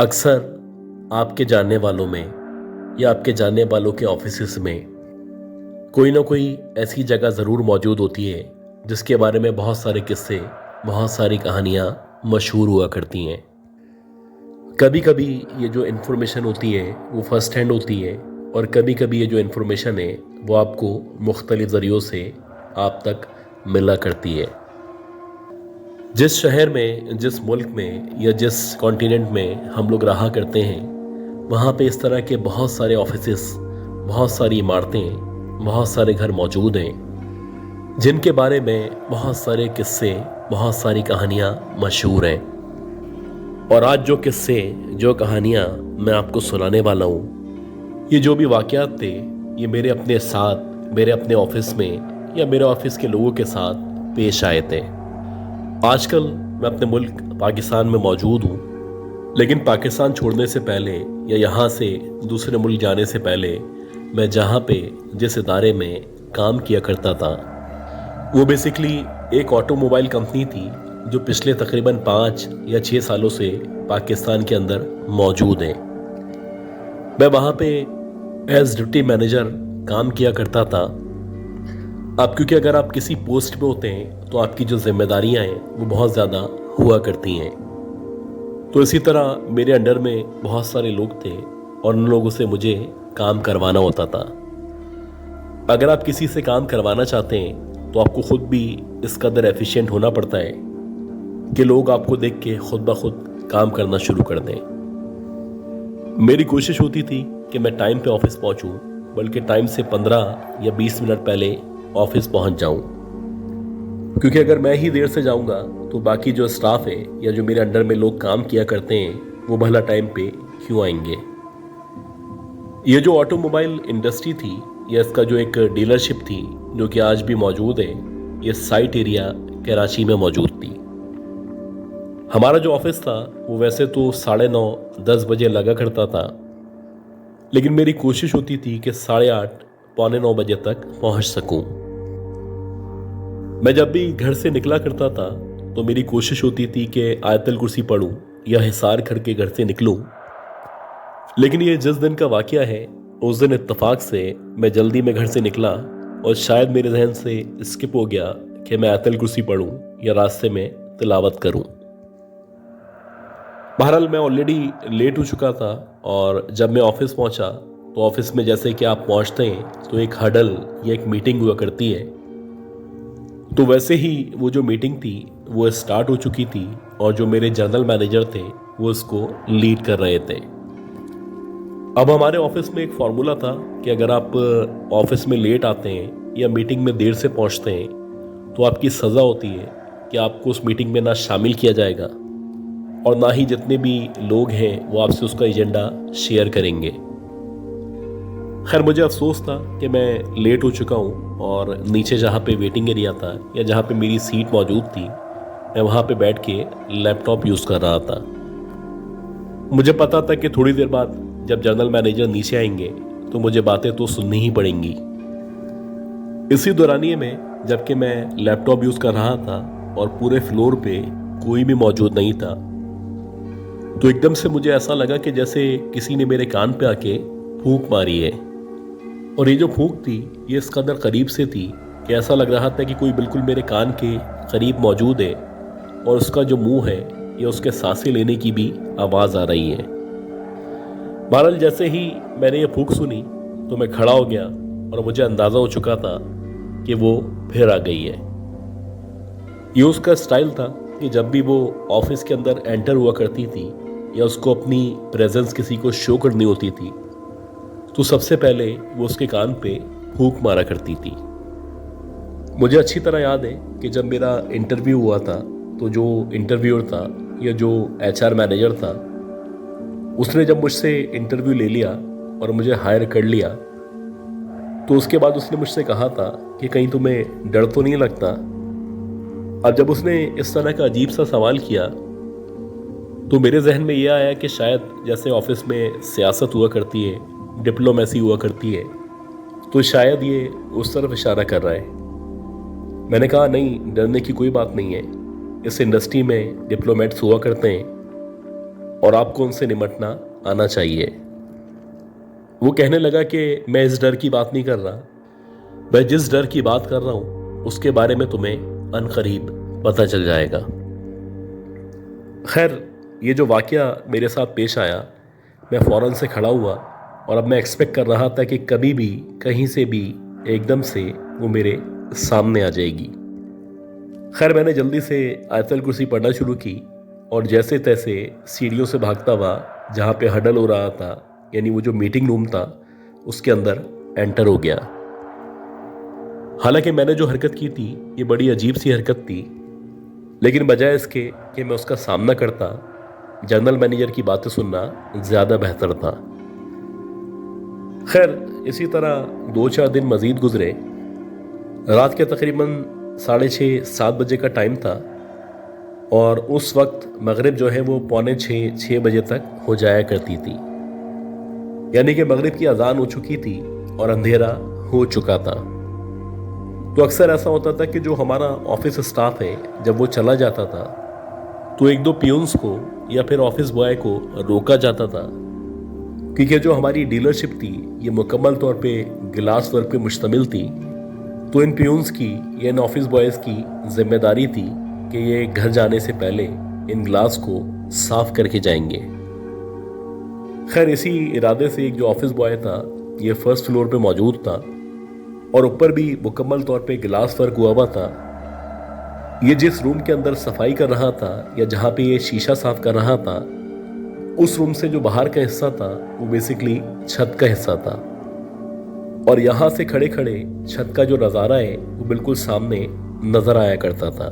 अक्सर आपके जानने वालों में या आपके जानने वालों के ऑफिसेस में कोई ना कोई ऐसी जगह ज़रूर मौजूद होती है जिसके बारे में बहुत सारे किस्से, बहुत सारी कहानियाँ मशहूर हुआ करती हैं। कभी कभी ये जो इन्फॉर्मेशन होती है वो फर्स्ट हैंड होती है, और कभी कभी ये जो इन्फॉर्मेशन है वो आपको मुख्तलिफ ज़रियों से आप तक मिला करती है। जिस शहर में, जिस मुल्क में या जिस कॉन्टिनेंट में हम लोग रहा करते हैं, वहाँ पे इस तरह के बहुत सारे ऑफिसेस, बहुत सारी इमारतें, बहुत सारे घर मौजूद हैं जिनके बारे में बहुत सारे किस्से, बहुत सारी कहानियाँ मशहूर हैं। और आज जो किस्से, जो कहानियाँ मैं आपको सुनाने वाला हूँ, ये जो भी वाक़यात थे, ये मेरे अपने साथ, मेरे अपने ऑफिस में या मेरे ऑफिस के लोगों के साथ पेश आए थे। आजकल मैं अपने मुल्क पाकिस्तान में मौजूद हूँ, लेकिन पाकिस्तान छोड़ने से पहले या यहाँ से दूसरे मुल्क जाने से पहले मैं जहाँ पे, जिस इदारे में काम किया करता था, वो बेसिकली एक ऑटोमोबाइल कंपनी थी जो पिछले तकरीबन 5 या 6 सालों से पाकिस्तान के अंदर मौजूद है। मैं वहाँ पे एज ड्यूटी मैनेजर काम किया करता था। अब क्योंकि अगर आप किसी पोस्ट पे होते हैं तो आपकी जो जिम्मेदारियां हैं वो बहुत ज़्यादा हुआ करती हैं। तो इसी तरह मेरे अंडर में बहुत सारे लोग थे और उन लोगों से मुझे काम करवाना होता था। अगर आप किसी से काम करवाना चाहते हैं तो आपको खुद भी इस कदर एफिशिएंट होना पड़ता है कि लोग आपको देख के खुद ब खुद काम करना शुरू कर दें। मेरी कोशिश होती थी कि मैं टाइम पे ऑफिस पहुंचूं, बल्कि टाइम से 15 या 20 मिनट पहले ऑफिस पहुंच जाऊं, क्योंकि अगर मैं ही देर से जाऊंगा तो बाकी जो स्टाफ है या जो मेरे अंडर में लोग काम किया करते हैं वो भला टाइम पे क्यों आएंगे। ये जो ऑटोमोबाइल इंडस्ट्री थी या इसका जो एक डीलरशिप थी जो कि आज भी मौजूद है, ये साइट एरिया कराची में मौजूद थी। हमारा जो ऑफिस था वो वैसे तो 9:30-10 बजे लगा करता था, लेकिन मेरी कोशिश होती थी कि 8:30 पौने 9 बजे तक पहुंच सकूं। मैं जब भी घर से निकला करता था तो मेरी कोशिश होती थी कि आयतल कुर्सी पढ़ूं या हिसार करके घर से निकलूं, लेकिन ये जिस दिन का वाकया है उस दिन इत्तेफाक से मैं जल्दी में घर से निकला और शायद मेरे जहन से स्किप हो गया कि मैं आयतल कुर्सी पढ़ूं या रास्ते में तिलावत करूं। बहरहाल मैं ऑलरेडी लेट हो चुका था, और जब मैं ऑफिस पहुंचा तो ऑफिस में जैसे कि आप पहुंचते हैं तो एक हडल या एक मीटिंग हुआ करती है। तो वैसे ही वो जो मीटिंग थी वो स्टार्ट हो चुकी थी, और जो मेरे जनरल मैनेजर थे वो इसको लीड कर रहे थे। अब हमारे ऑफिस में एक फार्मूला था कि अगर आप ऑफिस में लेट आते हैं या मीटिंग में देर से पहुंचते हैं तो आपकी सज़ा होती है कि आपको उस मीटिंग में ना शामिल किया जाएगा और ना ही जितने भी लोग हैं वो आपसे उसका एजेंडा शेयर करेंगे। खैर, मुझे अफसोस था कि मैं लेट हो चुका हूँ और नीचे जहाँ पे वेटिंग एरिया था या जहाँ पे मेरी सीट मौजूद थी, मैं वहाँ पे बैठ के लैपटॉप यूज़ कर रहा था। मुझे पता था कि थोड़ी देर बाद जब जनरल मैनेजर नीचे आएंगे तो मुझे बातें तो सुननी ही पड़ेंगी। इसी दौरानिए में जबकि मैं लैपटॉप यूज़ कर रहा था और पूरे फ्लोर पे कोई भी मौजूद नहीं था, तो एकदम से मुझे ऐसा लगा कि जैसे किसी ने मेरे कान पे आके फूंक मारी है। और ये जो फूंक थी ये इस कदर करीब से थी कि ऐसा लग रहा था कि कोई बिल्कुल मेरे कान के करीब मौजूद है, और उसका जो मुंह है ये उसके सांसें लेने की भी आवाज़ आ रही है। बहरहाल जैसे ही मैंने ये फूंक सुनी तो मैं खड़ा हो गया और मुझे अंदाज़ा हो चुका था कि वो फिर आ गई है। ये उसका स्टाइल था कि जब भी वो ऑफिस के अंदर एंटर हुआ करती थी या उसको अपनी प्रेजेंस किसी को शो करनी होती थी तो सबसे पहले वो उसके कान पे फूंक मारा करती थी। मुझे अच्छी तरह याद है कि जब मेरा इंटरव्यू हुआ था तो जो इंटरव्यूअर था या जो एचआर मैनेजर था, उसने जब मुझसे इंटरव्यू ले लिया और मुझे हायर कर लिया तो उसके बाद उसने मुझसे कहा था कि कहीं तुम्हें डर तो नहीं लगता। अब जब उसने इस तरह का अजीब सा सवाल किया तो मेरे जहन में यह आया कि शायद जैसे ऑफिस में सियासत हुआ करती है, डिप्लोमेसी हुआ करती है, तो शायद ये उस तरफ इशारा कर रहा है। मैंने कहा नहीं, डरने की कोई बात नहीं है, इस इंडस्ट्री में डिप्लोमेट्स हुआ करते हैं और आपको उनसे निपटना आना चाहिए। वो कहने लगा कि मैं इस डर की बात नहीं कर रहा, मैं जिस डर की बात कर रहा हूं उसके बारे में तुम्हें अनकरीब पता चल जाएगा। खैर, ये जो वाकया मेरे साथ पेश आया, मैं फ़ौरन से खड़ा हुआ और अब मैं एक्सपेक्ट कर रहा था कि कभी भी कहीं से भी एकदम से वो मेरे सामने आ जाएगी। खैर, मैंने जल्दी से आयतल कुर्सी पढ़ना शुरू की और जैसे तैसे सीढ़ियों से भागता हुआ जहाँ पे हडल हो रहा था, यानी वो जो मीटिंग रूम था, उसके अंदर एंटर हो गया। हालांकि मैंने जो हरकत की थी ये बड़ी अजीब सी हरकत थी, लेकिन बजाय इसके कि मैं उसका सामना करता, जनरल मैनेजर की बातें सुनना ज़्यादा बेहतर था। खैर, इसी तरह 2-4 दिन मज़ीद गुजरे। रात के तकरीबन 6:30-7 बजे का टाइम था और उस वक्त मगरिब जो है वो 5:45-6 बजे तक हो जाया करती थी, यानी कि मगरिब की अजान हो चुकी थी और अंधेरा हो चुका था। तो अक्सर ऐसा होता था कि जो हमारा ऑफिस स्टाफ है, जब वो चला जाता था तो 1-2 पियून्स को या फिर ऑफिस बॉय को रोका जाता था, क्योंकि जो हमारी डीलरशिप थी ये मुकम्मल तौर पे गिलास वर्क पे मुश्तमिल थी। तो इन पियून्स की या इन ऑफिस बॉयज़ की जिम्मेदारी थी कि ये घर जाने से पहले इन गिलास को साफ करके जाएंगे। खैर, इसी इरादे से एक जो ऑफिस बॉय था ये फर्स्ट फ्लोर पे मौजूद था और ऊपर भी मुकम्मल तौर पे गिलास वर्क हुआ हुआ था। ये जिस रूम के अंदर सफाई कर रहा था या जहाँ पे ये शीशा साफ कर रहा था, उस रूम से जो बाहर का हिस्सा था वो बेसिकली छत का हिस्सा था और यहाँ से खड़े खड़े छत का जो नज़ारा है वो बिल्कुल सामने नज़र आया करता था।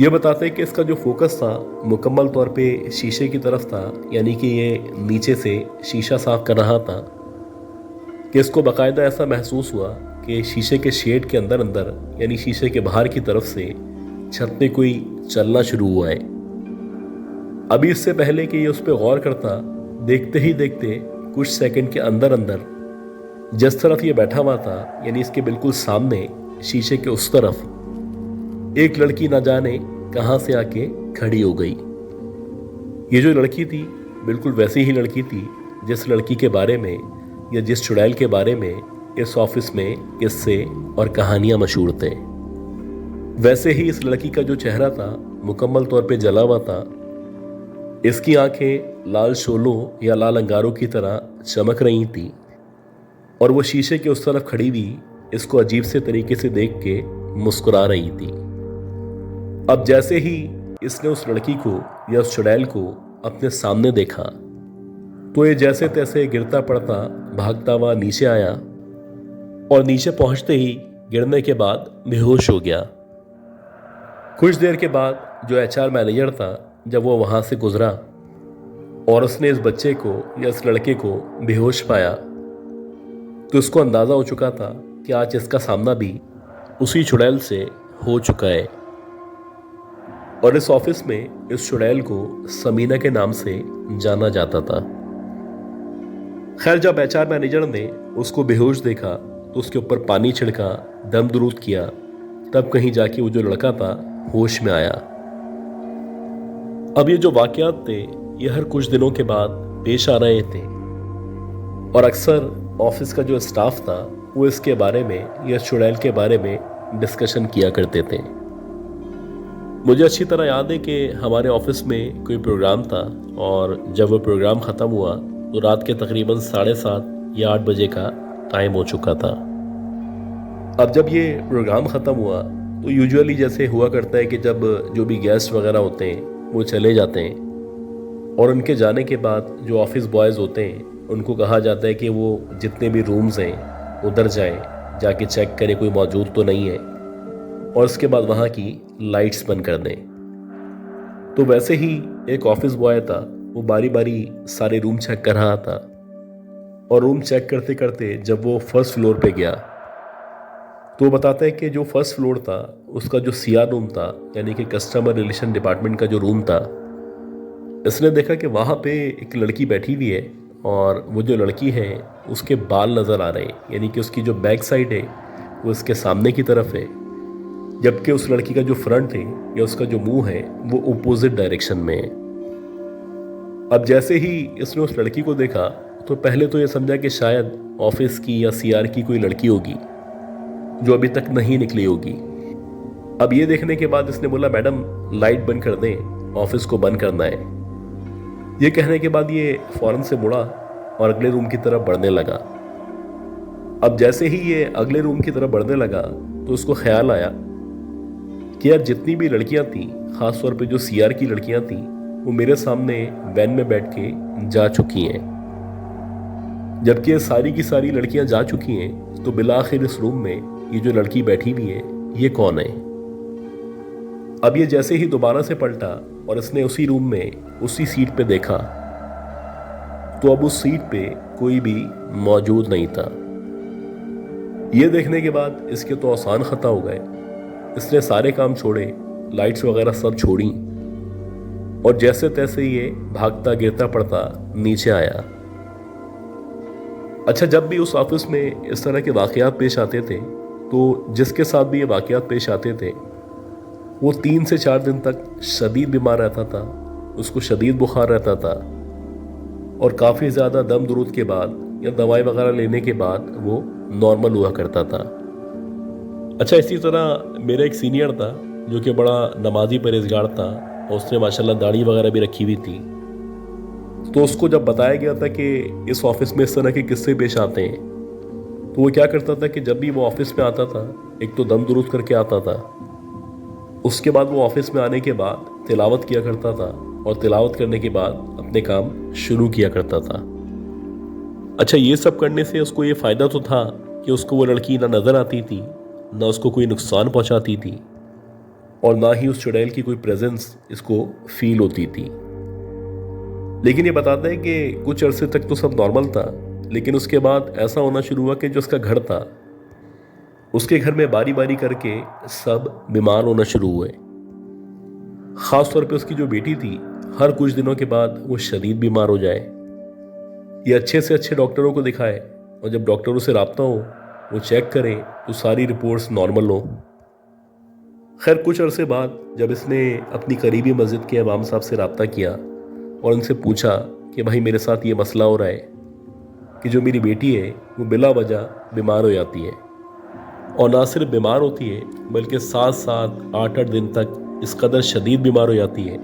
ये बताते कि इसका जो फोकस था मुकम्मल तौर पे शीशे की तरफ था, यानी कि ये नीचे से शीशा साफ कर रहा था कि इसको बाकायदा ऐसा महसूस हुआ कि शीशे के शेड के अंदर अंदर, यानी शीशे के बाहर की तरफ से छत पे कोई चलना शुरू हुआ है। अभी इससे पहले कि ये उस पर गौर करता, देखते ही देखते कुछ सेकंड के अंदर अंदर जिस तरफ ये बैठा हुआ था, यानी इसके बिल्कुल सामने शीशे के उस तरफ एक लड़की ना जाने कहां से आके खड़ी हो गई। ये जो लड़की थी बिल्कुल वैसी ही लड़की थी जिस लड़की के बारे में या जिस चुड़ैल के बारे में इस ऑफिस में किस्से और कहानियां मशहूर थे। वैसे ही इस लड़की का जो चेहरा था मुकम्मल तौर पे जला हुआ था। इसकी आंखें लाल शोलों या लाल अंगारों की तरह चमक रही थी और वो शीशे के उस तरफ खड़ी हुई इसको अजीब से तरीके से देख के मुस्कुरा रही थी। अब जैसे ही इसने उस लड़की को या उस चुड़ैल को अपने सामने देखा तो ये जैसे तैसे गिरता पड़ता भागता हुआ नीचे आया और नीचे पहुंचते ही गिरने के बाद बेहोश हो गया। कुछ देर के बाद जो एचआर मैनेजर था, जब वो वहां से गुजरा और उसने इस बच्चे को या इस लड़के को बेहोश पाया, तो उसको अंदाजा हो चुका था कि आज इसका सामना भी उसी चुड़ैल से हो चुका है। और इस ऑफिस में इस चुड़ैल को समीना के नाम से जाना जाता था। खैर, जब एचआर मैनेजर ने उसको बेहोश देखा तो उसके ऊपर पानी छिड़का, दम दुरूद किया, तब कहीं जाके वो जो लड़का था होश में आया। अब ये जो वाकयात थे ये हर कुछ दिनों के बाद पेश आ रहे थे और अक्सर ऑफिस का जो स्टाफ था वो इसके बारे में या चुड़ैल के बारे में डिस्कशन किया करते थे। मुझे अच्छी तरह याद है कि हमारे ऑफिस में कोई प्रोग्राम था और जब वो प्रोग्राम ख़त्म हुआ तो रात के तकरीबन 7:30 या 8 बजे का टाइम हो चुका था। अब जब ये प्रोग्राम ख़त्म हुआ तो यूजुअली जैसे हुआ करता है कि जब जो भी गेस्ट वगैरह होते हैं वो चले जाते हैं और उनके जाने के बाद जो ऑफिस बॉयज़ होते हैं उनको कहा जाता है कि वो जितने भी रूम्स हैं उधर जाएं, जाके चेक करें कोई मौजूद तो नहीं है और उसके बाद वहाँ की लाइट्स बंद कर दें। तो वैसे ही एक ऑफिस बॉय था, वो बारी बारी सारे रूम चेक कर रहा था और रूम चेक करते करते जब वो फर्स्ट फ्लोर पे गया तो बताता है कि जो फर्स्ट फ्लोर था उसका जो सीआर रूम था, यानी कि कस्टमर रिलेशन डिपार्टमेंट का जो रूम था, इसने देखा कि वहाँ पे एक लड़की बैठी हुई है और वो जो लड़की है उसके बाल नज़र आ रहे हैं, यानी कि उसकी जो बैक साइड है वो इसके सामने की तरफ है, जबकि उस लड़की का जो फ्रंट है या उसका जो मुंह है वो अपोजिट डायरेक्शन में है। अब जैसे ही इसने उस लड़की को देखा तो पहले तो ये समझा कि शायद ऑफिस की या सीआर की कोई लड़की होगी जो अभी तक नहीं निकली होगी। अब ये देखने के बाद इसने बोला, मैडम लाइट बंद कर दें, ऑफिस को बंद करना है। ये कहने के बाद ये फौरन से मुड़ा और अगले रूम की तरफ बढ़ने लगा। अब जैसे ही ये अगले रूम की तरफ बढ़ने लगा तो उसको ख्याल आया कि यार जितनी भी लड़कियां थी, खासतौर पे जो सीआर की लड़कियां थी, वो मेरे सामने वैन में बैठ के जा चुकी हैं। जबकि ये सारी की सारी लड़कियां जा चुकी हैं तो बिलाखिर इस रूम में ये जो लड़की बैठी हुई है ये कौन है। अब ये जैसे ही दोबारा से पलटा और इसने उसी रूम में उसी सीट पे देखा तो अब उस सीट पे कोई भी मौजूद नहीं था। ये देखने के बाद इसके तो आसान खता हो गए। इसने सारे काम छोड़े, लाइट्स वगैरह सब छोड़ी और जैसे तैसे ये भागता गिरता पड़ता नीचे आया। अच्छा, जब भी उस ऑफिस में इस तरह के वाकयात पेश आते थे तो जिसके साथ भी ये वाकयात पेश आते थे वो 3 से 4 दिन तक शदीद बीमार रहता था, उसको शदीद बुखार रहता था और काफ़ी ज़्यादा दम दरूद के बाद या दवाई वगैरह लेने के बाद वो नॉर्मल हुआ करता था। अच्छा, इसी तरह मेरा एक सीनियर था जो कि बड़ा नमाजी परहेजगार था और उसने माशाल्लाह दाढ़ी वगैरह भी रखी हुई थी। तो उसको जब बताया गया था कि इस ऑफिस में इस तरह के किस्से पेश आते हैं तो वो क्या करता था कि जब भी वो ऑफिस में आता था, एक तो दम दुरुस्त करके आता था, उसके बाद वो ऑफिस में आने के बाद तिलावत किया करता था और तिलावत करने के बाद अपने काम शुरू किया करता था। अच्छा, ये सब करने से उसको ये फ़ायदा तो था कि उसको वो लड़की ना नज़र आती थी, ना उसको कोई नुकसान पहुंचाती थी और ना ही उस चुड़ैल की कोई प्रेजेंस इसको फील होती थी। लेकिन ये बताता है कि कुछ अरसे तक तो सब नॉर्मल था, लेकिन उसके बाद ऐसा होना शुरू हुआ कि जो उसका घर था उसके घर में बारी बारी करके सब बीमार होना शुरू हुए। ख़ास तौर पे उसकी जो बेटी थी, हर कुछ दिनों के बाद वो शदीद बीमार हो जाए। ये अच्छे से अच्छे डॉक्टरों को दिखाए और जब डॉक्टरों से रब्ता हो, वो चेक करें तो सारी रिपोर्ट्स नॉर्मल हो। खैर, कुछ अरसे बाद जब इसने अपनी करीबी मस्जिद के इमाम साहब से रब्ता किया और उनसे पूछा कि भाई मेरे साथ ये मसला हो रहा है कि जो मेरी बेटी है वो बिला वजह बीमार हो जाती है और ना सिर्फ बीमार होती है बल्कि 7-7 8-8 दिन तक इस कदर शदीद बीमार हो जाती है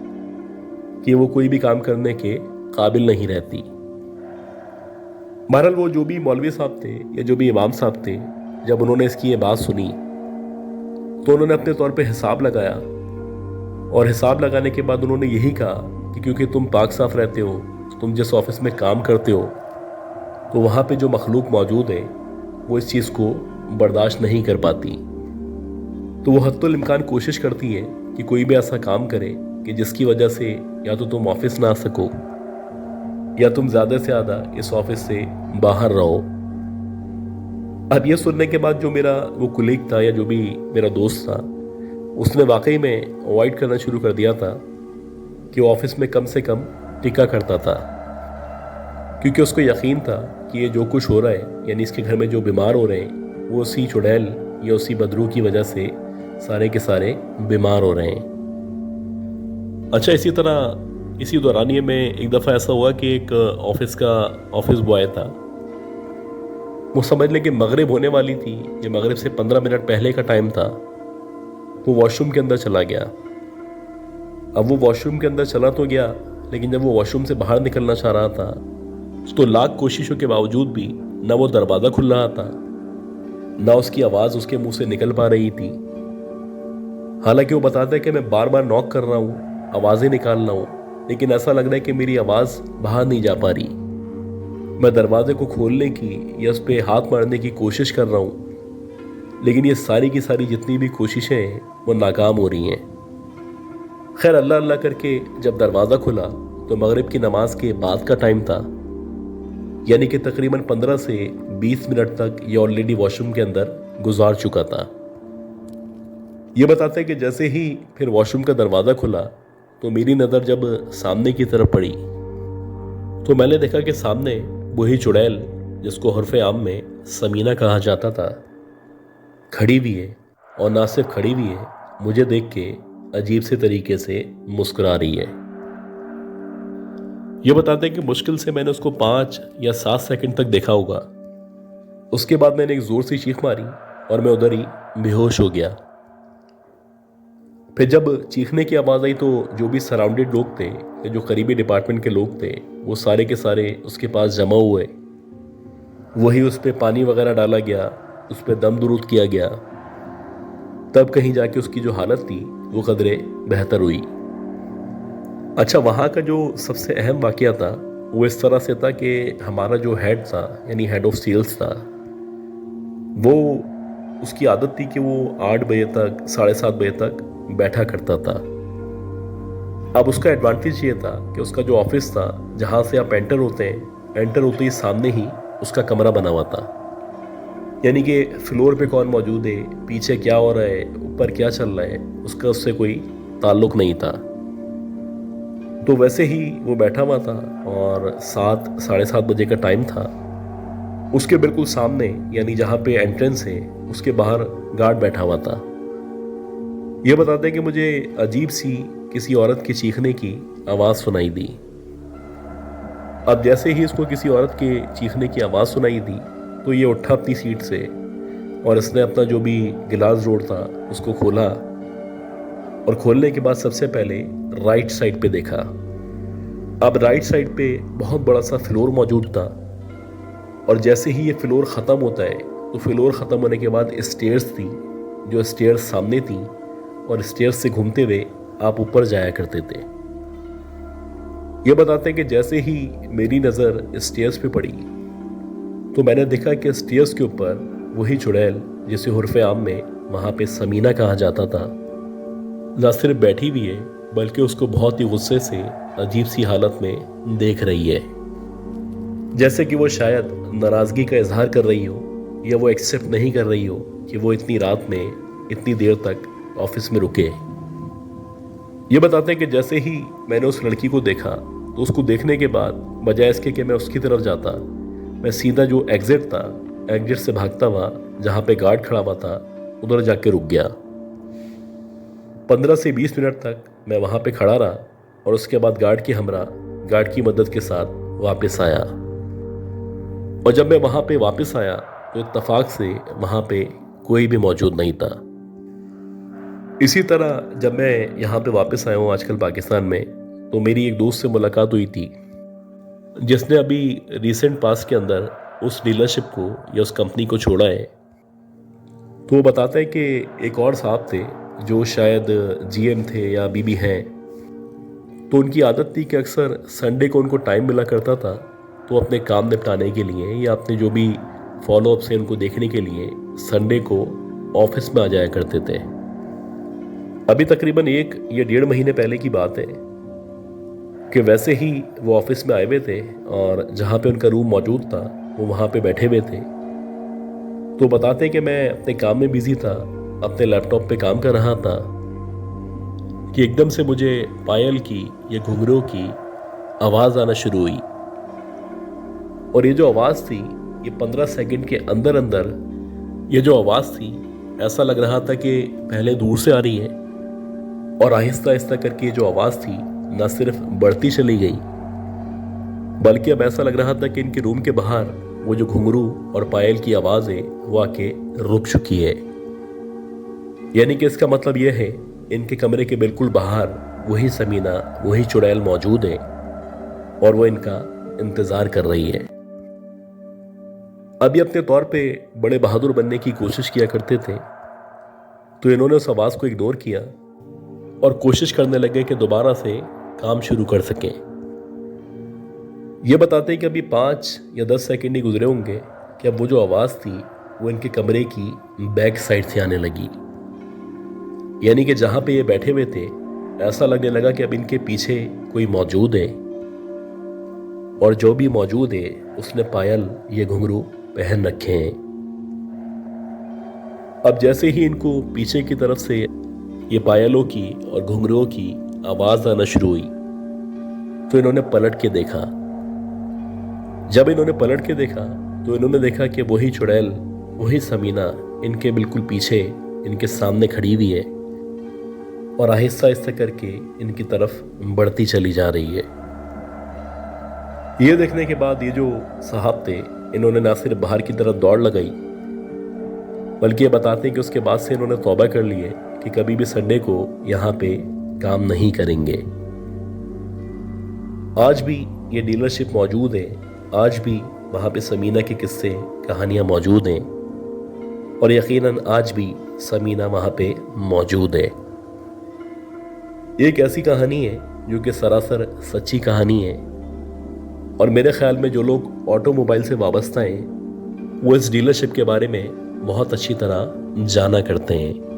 कि वो कोई भी काम करने के काबिल नहीं रहती। बहरहाल वो जो भी मौलवी साहब थे या जो भी इमाम साहब थे, जब उन्होंने इसकी ये बात सुनी तो उन्होंने अपने तौर पे हिसाब लगाया और हिसाब लगाने के बाद उन्होंने यही कहा कि क्योंकि तुम पाक साफ रहते हो, तुम जिस ऑफिस में काम करते हो, तो वहाँ पे जो मखलूक मौजूद है वो इस चीज़ को बर्दाश्त नहीं कर पाती। तो वो हत्तुल इम्कान कोशिश करती है कि कोई भी ऐसा काम करे कि जिसकी वजह से या तो तुम ऑफिस ना आ सको या तुम ज़्यादा से ज़्यादा इस ऑफिस से बाहर रहो। अब ये सुनने के बाद जो मेरा वो कुलीग था या जो भी मेरा दोस्त था, उसने वाकई में अवॉइड करना शुरू कर दिया था कि वो ऑफिस में कम से कम टिका करता था, क्योंकि उसको यकीन था कि ये जो कुछ हो रहा है, यानी इसके घर में जो बीमार हो रहे हैं, वो उसी चुड़ैल या उसी बदरू की वजह से सारे के सारे बीमार हो रहे हैं। अच्छा, इसी तरह इसी दौरानिए में एक दफ़ा ऐसा हुआ कि एक ऑफिस बॉय था, वो समझ ले कि मगरिब होने वाली थी, ये मगरिब से 15 मिनट पहले का टाइम था, वो वॉशरूम के अंदर चला गया। अब वो वॉशरूम के अंदर चला तो गया, लेकिन जब वो वॉशरूम से बाहर निकलना चाह रहा था तो लाख कोशिशों के बावजूद भी ना वो दरवाज़ा खुल रहा था, ना उसकी आवाज़ उसके मुंह से निकल पा रही थी। हालांकि वो बताता है कि मैं बार बार नॉक कर रहा हूँ, आवाज़ें निकाल रहा हूँ, लेकिन ऐसा लग रहा है कि मेरी आवाज़ बाहर नहीं जा पा रही। मैं दरवाजे को खोलने की या उस पर हाथ मारने की कोशिश कर रहा हूँ, लेकिन ये सारी की सारी जितनी भी कोशिशें हैं वो नाकाम हो रही हैं। खैर, अल्लाह अल्लाह करके जब दरवाज़ा खुला तो मगरिब की नमाज के बाद का टाइम था, यानी कि तकरीबन 15 से 20 मिनट तक ये ऑलरेडी वॉशरूम के अंदर गुजार चुका था। ये बताते हैं कि जैसे ही फिर वॉशरूम का दरवाज़ा खुला तो मेरी नज़र जब सामने की तरफ पड़ी तो मैंने देखा कि सामने वही चुड़ैल जिसको हरफ़े आम में समीना कहा जाता था, खड़ी हुई है और ना सिर्फ खड़ी हुई है, मुझे देख के अजीब से तरीके से मुस्कुरा रही है। ये बताते हैं कि मुश्किल से मैंने उसको 5 या 7 सेकंड तक देखा होगा। उसके बाद मैंने एक जोर से चीख मारी और मैं उधर ही बेहोश हो गया। फिर जब चीखने की आवाज़ आई तो जो भी सराउंडेड लोग थे, जो करीबी डिपार्टमेंट के लोग थे, वो सारे के सारे उसके पास जमा हुए। वही उस पर पानी वगैरह डाला गया, उस पर दम दुरूद किया गया। तब कहीं जाके उसकी जो हालत थी वो कदरे बेहतर हुई। अच्छा, वहाँ का जो सबसे अहम वाकया था वो इस तरह से था कि हमारा जो हेड था, यानी हेड ऑफ सेल्स था, वो उसकी आदत थी कि वो 8 बजे तक 7:30 बजे तक बैठा करता था। अब उसका एडवांटेज ये था कि उसका जो ऑफिस था, जहाँ से आप एंटर होते हैं, एंटर होते ही सामने ही उसका कमरा बना हुआ था। यानी कि फ्लोर पे कौन मौजूद है, पीछे क्या हो रहा है, ऊपर क्या चल रहा है, उसका उससे कोई ताल्लुक नहीं था। तो वैसे ही वो बैठा हुआ था और 7 साढ़े 7 बजे का टाइम था। उसके बिल्कुल सामने, यानी जहाँ पे एंट्रेंस है, उसके बाहर गार्ड बैठा हुआ था। ये बताते हैं कि मुझे अजीब सी किसी औरत की चीखने की आवाज़ सुनाई दी। अब जैसे ही इसको किसी औरत के चीखने की आवाज़ सुनाई दी तो ये उठा अपनी सीट से और इसने अपना जो भी गिलास रोड था उसको खोला, और खोलने के बाद सबसे पहले राइट साइड पे देखा। अब राइट साइड पे बहुत बड़ा सा फ्लोर मौजूद था, और जैसे ही ये फ्लोर ख़त्म होता है तो फ्लोर ख़त्म होने के बाद स्टेयर्स थी, जो स्टेयर्स सामने थी, और स्टेयर्स से घूमते हुए आप ऊपर जाया करते थे। ये बताते हैं कि जैसे ही मेरी नज़र स्टेयर्स पे पड़ी तो मैंने देखा कि स्टेयर्स के ऊपर वही चुड़ैल जिसे उर्फ़े आम में वहाँ पे समीना कहा जाता था, न सिर्फ बैठी हुई है बल्कि उसको बहुत ही गुस्से से अजीब सी हालत में देख रही है, जैसे कि वो शायद नाराज़गी का इजहार कर रही हो, या वो एक्सेप्ट नहीं कर रही हो कि वो इतनी रात में इतनी देर तक ऑफिस में रुके। ये बताते हैं कि जैसे ही मैंने उस लड़की को देखा तो उसको देखने के बाद बजाय इसके कि मैं उसकी तरफ जाता, मैं सीधा जो एग्जिट था, एग्जिट से भागता हुआ जहाँ पे गार्ड खड़ा हुआ था उधर जाके रुक गया। 15 से 20 मिनट तक मैं वहाँ पे खड़ा रहा और उसके बाद गार्ड की मदद के साथ वापस आया। और जब मैं वहाँ पे वापस आया तो इत्तेफाक से वहाँ पे कोई भी मौजूद नहीं था। इसी तरह जब मैं यहाँ पे वापस आया हूँ आजकल पाकिस्तान में, तो मेरी एक दोस्त से मुलाकात हुई थी जिसने अभी रिसेंट पास के अंदर उस डीलरशिप को या उस कंपनी को छोड़ा है। तो वो बताता है कि एक और साहब थे जो शायद जीएम थे या बीबी हैं, तो उनकी आदत थी कि अक्सर संडे को उनको टाइम मिला करता था तो अपने काम निपटाने के लिए या अपने जो भी फॉलोअप से उनको देखने के लिए संडे को ऑफिस में आ जाया करते थे। अभी तकरीबन 1 या 1.5 महीने पहले की बात है कि वैसे ही वो ऑफिस में आए हुए थे और जहाँ पे उनका रूम मौजूद था वो वहाँ पे बैठे हुए थे। तो बताते कि मैं अपने काम में बिजी था, अपने लैपटॉप पे काम कर रहा था कि एकदम से मुझे पायल की या घुंघरू की आवाज़ आना शुरू हुई। और ये जो आवाज़ थी, ये 15 सेकंड के अंदर अंदर ये जो आवाज़ थी, ऐसा लग रहा था कि पहले दूर से आ रही है और आहिस्ता आहिस्ता करके ये जो आवाज़ थी न सिर्फ बढ़ती चली गई, बल्कि अब ऐसा लग रहा था कि इनके रूम के बाहर वो जो घुंघरू और पायल की आवाज़ है वो आके रुक चुकी है। यानी कि इसका मतलब यह है इनके कमरे के बिल्कुल बाहर वही समीना, वही चुड़ैल मौजूद है और वो इनका इंतज़ार कर रही है। अभी अपने तौर पे बड़े बहादुर बनने की कोशिश किया करते थे, तो इन्होंने उस आवाज़ को इग्नोर किया और कोशिश करने लगे कि दोबारा से काम शुरू कर सकें। ये बताते हैं कि अभी 5 या 10 सेकंड ही गुजरे होंगे कि अब वो जो आवाज़ थी वो इनके कमरे की बैक साइड से आने लगी। यानी कि जहाँ पे ये बैठे हुए थे ऐसा लगने लगा कि अब इनके पीछे कोई मौजूद है, और जो भी मौजूद है उसने पायल ये घुंघरू पहन रखे हैं। अब जैसे ही इनको पीछे की तरफ से ये पायलों की और घुंघरुओं की आवाज़ आना शुरू हुई तो इन्होंने पलट के देखा। जब इन्होंने पलट के देखा तो इन्होंने देखा कि वही चुड़ैल, वही समीना इनके बिल्कुल पीछे, इनके सामने खड़ी हुई है और आहिस्ता आहिस्ता करके इनकी तरफ बढ़ती चली जा रही है। ये देखने के बाद ये जो साहब थे, इन्होंने ना सिर्फ बाहर की तरफ दौड़ लगाई, बल्कि ये बताते हैं कि उसके बाद से इन्होंने तौबा कर ली है कि कभी भी संडे को यहाँ पे काम नहीं करेंगे। आज भी ये डीलरशिप मौजूद है, आज भी वहाँ पे समीना के किस्से कहानियाँ मौजूद हैं, और यकीनन आज भी समीना वहाँ पे मौजूद है। ये एक ऐसी कहानी है जो कि सरासर सच्ची कहानी है, और मेरे ख्याल में जो लोग ऑटोमोबाइल से वाबस्ता हैं वो इस डीलरशिप के बारे में बहुत अच्छी तरह जाना करते हैं।